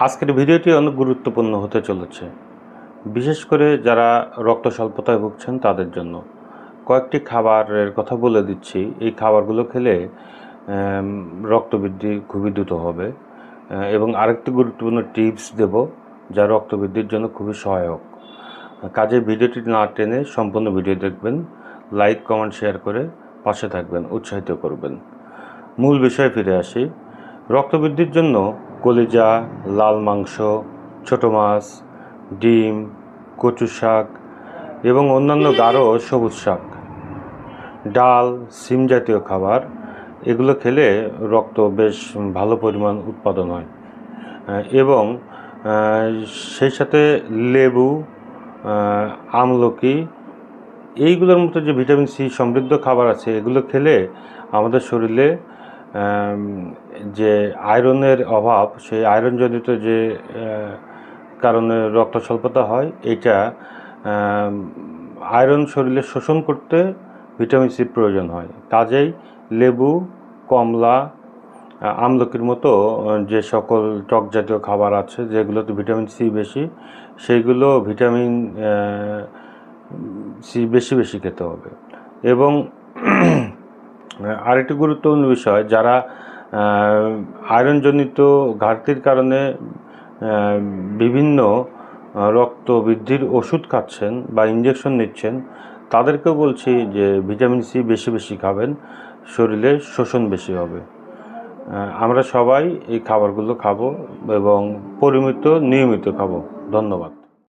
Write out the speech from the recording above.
আজকের ভিডিওটি অনেক গুরুত্বপূর্ণ হতে চলেছে, বিশেষ করে যারা রক্ত স্বল্পতায় ভুগছেন তাদের জন্য। কয়েকটি খাবারের কথা বলে দিচ্ছি। এই খাবারগুলো খেলে রক্ত বৃদ্ধি খুবই দ্রুত হবে এবং আরেকটি গুরুত্বপূর্ণ টিপস দেব যা রক্ত বৃদ্ধির জন্য খুবই সহায়ক। কাজে ভিডিওটি না টেনে সম্পূর্ণ ভিডিও দেখবেন, লাইক কমেন্ট শেয়ার করে পাশে থাকবেন, উৎসাহিত করবেন। মূল বিষয়ে ফিরে আসি। রক্ত বৃদ্ধির জন্য কলিজা, লাল মাংস, ছোট মাছ, ডিম, কচু শাক এবং অন্যান্য গাঢ় সবুজ শাক, ডাল, সিম জাতীয় খাবার এগুলো খেলে রক্ত বেশ ভালো পরিমাণ উৎপাদন হয় এবং সেই সাথে লেবু, আমলকি এইগুলোর মতো যে ভিটামিন সি সমৃদ্ধ খাবার আছে এগুলো খেলে আমাদের শরীরে যে আয়রনের অভাব, সেই আয়রনজনিত যে কারণে রক্ত স্বল্পতা হয়, এইটা আয়রন শরীরে শোষণ করতে ভিটামিন সির প্রয়োজন হয়। কাজেই লেবু, কমলা, আমলকির মতো যে সকল টক জাতীয় খাবার আছে যেগুলোতে ভিটামিন সি বেশি, সেইগুলো ভিটামিন সি বেশি বেশি খেতে হবে। এবং আরেকটি গুরুত্বপূর্ণ বিষয়, যারা আয়রনজনিত ঘাটতির কারণে বিভিন্ন রক্ত বৃদ্ধির ওষুধ খাচ্ছেন বা ইঞ্জেকশন নিচ্ছেন, তাদেরকেও বলছি যে ভিটামিন সি বেশি বেশি খাবেন, শরীরে শোষণ বেশি হবে। আমরা সবাই এই খাবারগুলো খাবো এবং নিয়মিত খাবো। ধন্যবাদ।